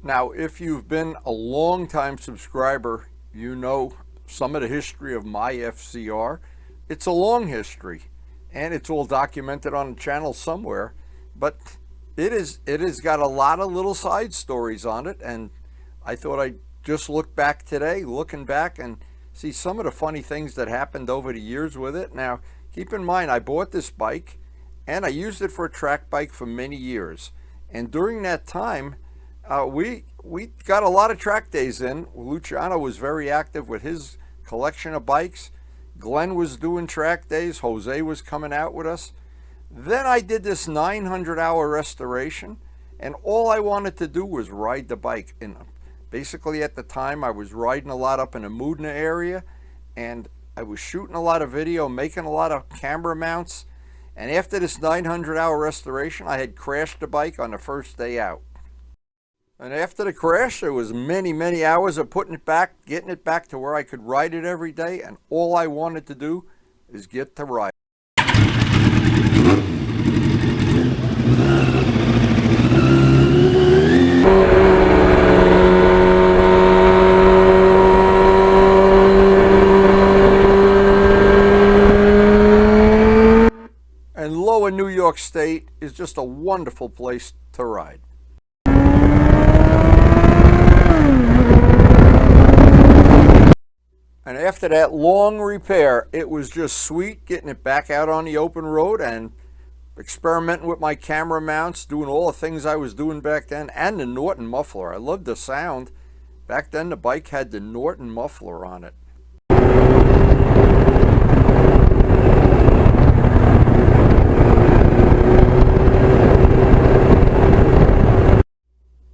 Now, if you've been a long-time subscriber, you know some of the history of my FZR. It's a long history, and it's all documented on the channel somewhere, but it has got a lot of little side stories on it, and I thought I'd just look back today, looking back, and see some of the funny things that happened over the years with it. Now, keep in mind, I bought this bike, and I used it for a track bike for many years, and during that time, we got a lot of track days in. Luciano was very active with his collection of bikes. Glenn was doing track days. Jose was coming out with us. Then I did this 900-hour restoration, and all I wanted to do was ride the bike. And basically at the time, I was riding a lot up in the Mudna area, and I was shooting a lot of video, making a lot of camera mounts. And after this 900-hour restoration, I had crashed the bike on the first day out. And after the crash, there was many hours of putting it back, getting it back to where I could ride it every day, and all I wanted to do is get to ride. And Lower New York State is just a wonderful place to ride. And after that long repair, it was just sweet getting it back out on the open road and experimenting with my camera mounts, doing all the things I was doing back then, and the Norton muffler. I loved the sound. Back then, the bike had the Norton muffler on it.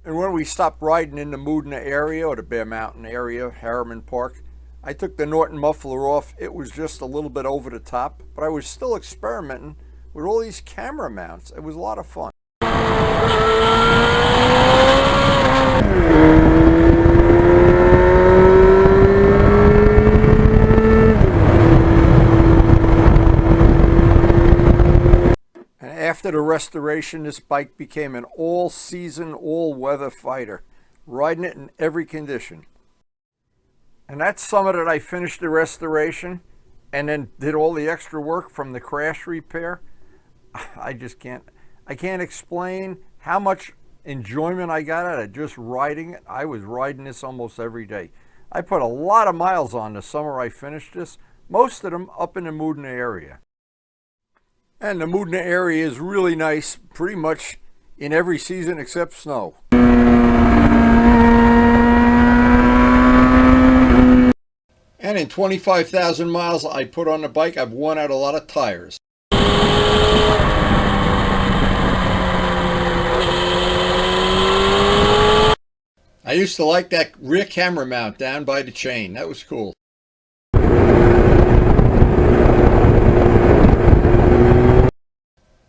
And when we stopped riding in the Mudna area or the Bear Mountain area, Harriman Park, I took the Norton muffler off. It was just a little bit over the top, but I was still experimenting with all these camera mounts. It was a lot of fun. And after the restoration, this bike became an all-season, all-weather fighter, riding it in every condition. And that summer that I finished the restoration and then did all the extra work from the crash repair, I can't explain how much enjoyment I got out of just riding it. I was riding this almost every day. I put a lot of miles on the summer I finished this, most of them up in the Mudna area. And the Mudna area is really nice pretty much in every season except snow. And in 25,000 miles I put on the bike, I've worn out a lot of tires. I used to like that rear camera mount down by the chain. That was cool.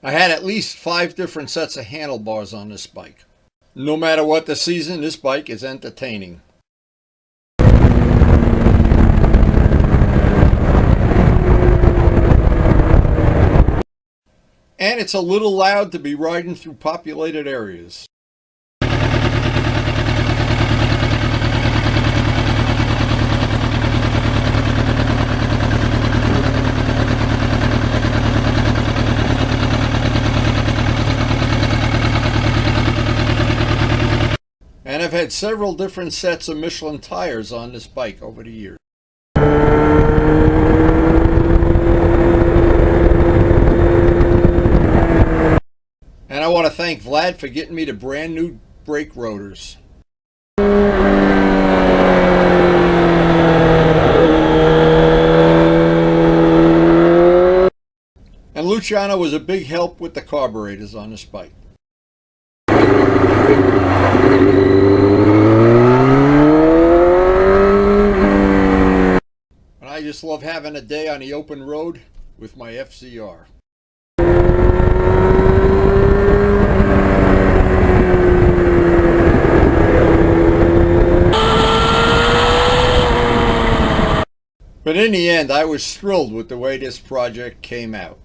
I had at least 5 different sets of handlebars on this bike. No matter what the season, this bike is entertaining. And it's a little loud to be riding through populated areas. And I've had several different sets of Michelin tires on this bike over the years. And I want to thank Vlad for getting me the brand new brake rotors. And Luciano was a big help with the carburetors on this bike. And I just love having a day on the open road with my FZR. But in the end, I was thrilled with the way this project came out.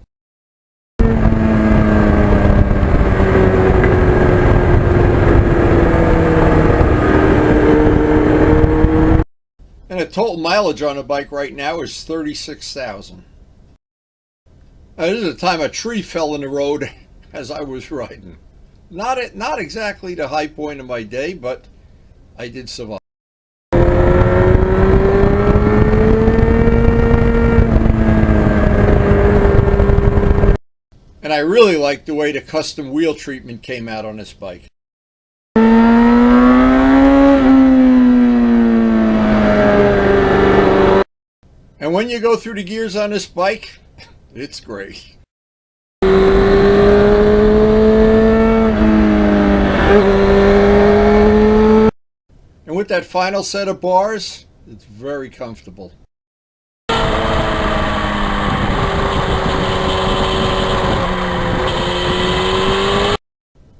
total mileage on the bike right now is 36,000. This is the time a tree fell in the road as I was riding. Not exactly the high point of my day, but I did survive. And I really like the way the custom wheel treatment came out on this bike. And when you go through the gears on this bike, it's great. And with that final set of bars, it's very comfortable.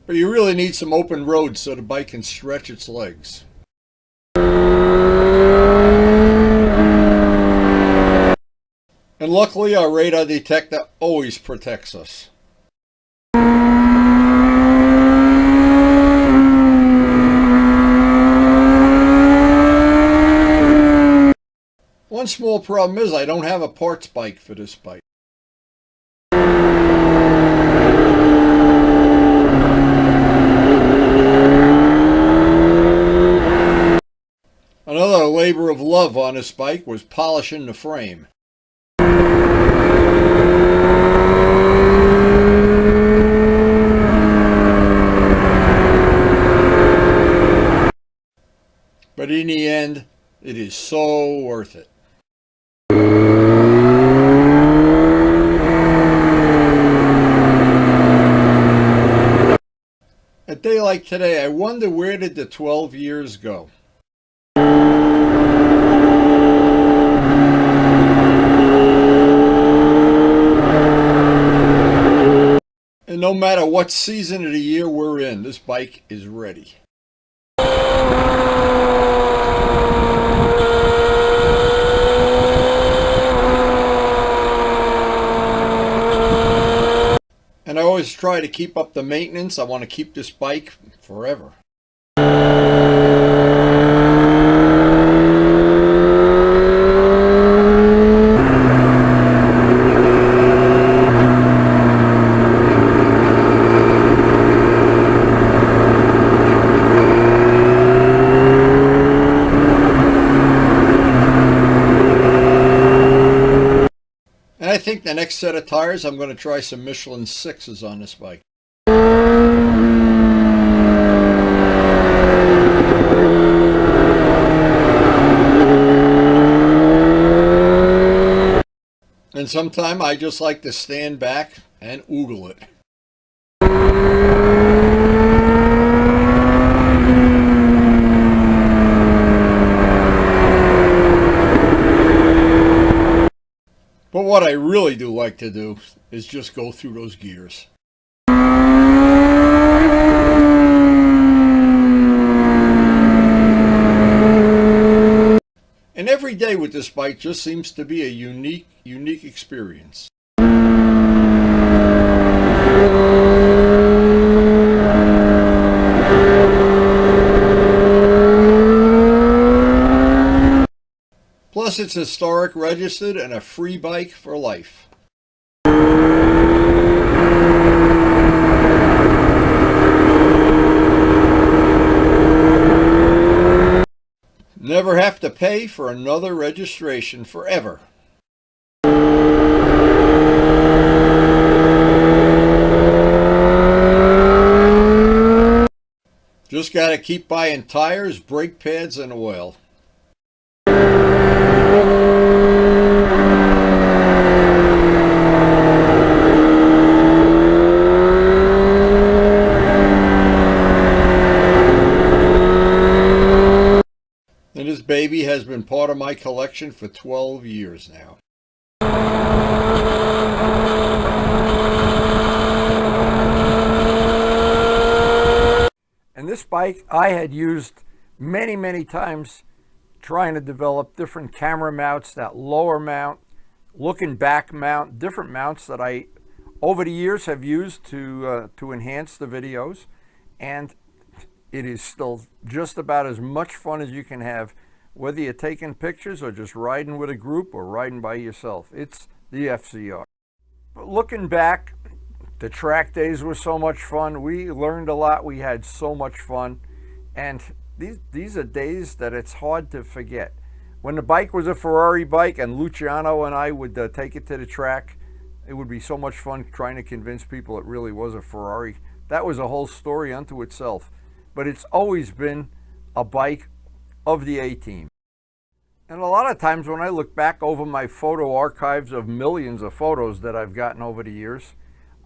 But you really need some open roads so the bike can stretch its legs. And luckily our radar detector always protects us. One small problem is I don't have a parts bike for this bike. Another labor of love on this bike was polishing the frame. But in the end, it is so worth it. A day like today, I wonder where did the 12 years go? And no matter what season of the year we're in, this bike is ready. And I always try to keep up the maintenance. I want to keep this bike forever. And I think the next set of tires, I'm going to try some Michelin 6s on this bike. And sometimes I just like to stand back and oogle it. But what I really do like to do is just go through those gears. And every day with this bike just seems to be a unique experience. Plus, it's historic registered and a free bike for life. Never have to pay for another registration forever. Just gotta keep buying tires, brake pads, and oil. And this baby has been part of my collection for 12 years now. And this bike I had used many times trying to develop different camera mounts, that lower mount, looking back mount, different mounts that I over the years have used to enhance the videos. And it is still just about as much fun as you can have whether you're taking pictures or just riding with a group or riding by yourself. It's the FZR. But looking back, the track days were so much fun. We learned a lot. We had so much fun. And these are days that it's hard to forget. When the bike was a Ferrari bike and Luciano and I would take it to the track, it would be so much fun trying to convince people it really was a Ferrari. That was a whole story unto itself. But it's always been a bike of the A-Team. And a lot of times when I look back over my photo archives of millions of photos that I've gotten over the years,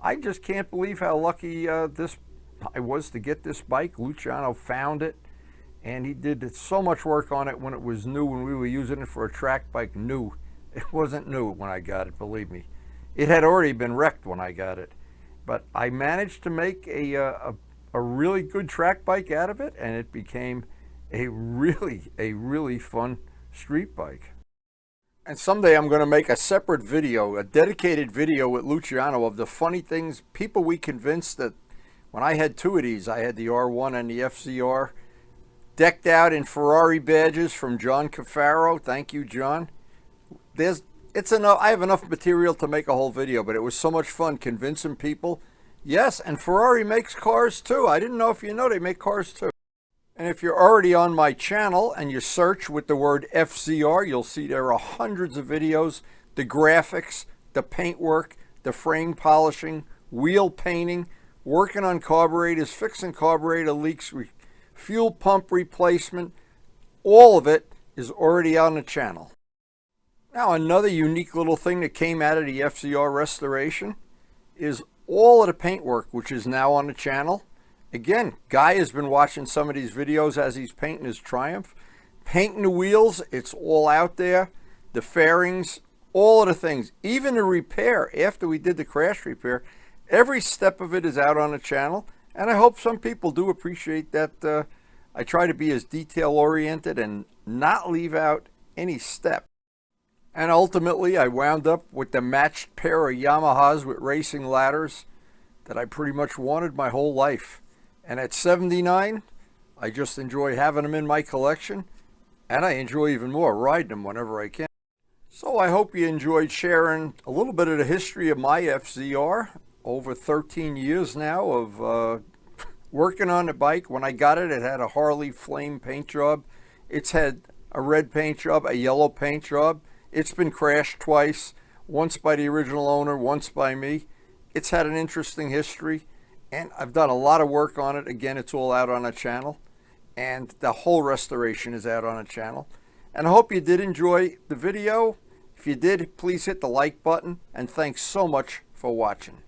I just can't believe how lucky I was to get this bike. Luciano found it, and he did so much work on it when it was new, when we were using it for a track bike. New. It wasn't new when I got it, believe me. It had already been wrecked when I got it. But I managed to make a really good track bike out of it, and it became a really fun street bike. And someday I'm going to make a separate video, a dedicated video with Luciano of the funny things, people we convinced that when I had two of these, I had the R1 and the FZR, decked out in Ferrari badges from John Cafaro. Thank you, John. It's enough. I have enough material to make a whole video, but it was so much fun convincing people. Yes, and Ferrari makes cars too. I didn't know if you know they make cars too. And if you're already on my channel and you search with the word FZR, you'll see there are hundreds of videos, the graphics, the paintwork, the frame polishing, wheel painting, working on carburetors, fixing carburetor leaks, fuel pump replacement. All of it is already on the channel. Now, another unique little thing that came out of the FZR restoration is all of the paintwork, which is now on the channel. Again, Guy has been watching some of these videos as he's painting his Triumph. Painting the wheels, it's all out there. The fairings, all of the things. Even the repair, after we did the crash repair, every step of it is out on the channel. And I hope some people do appreciate that I try to be as detail-oriented and not leave out any step. And ultimately, I wound up with the matched pair of Yamahas with racing ladders that I pretty much wanted my whole life. And at 79, I just enjoy having them in my collection, and I enjoy even more riding them whenever I can. So I hope you enjoyed sharing a little bit of the history of my FZR. Over 13 years now of working on the bike. When I got it, it had a Harley Flame paint job. It's had a red paint job, a yellow paint job. It's been crashed twice, once by the original owner, once by me. It's had an interesting history. And I've done a lot of work on it. Again, it's all out on a channel. And the whole restoration is out on a channel. And I hope you did enjoy the video. If you did, please hit the like button. And thanks so much for watching.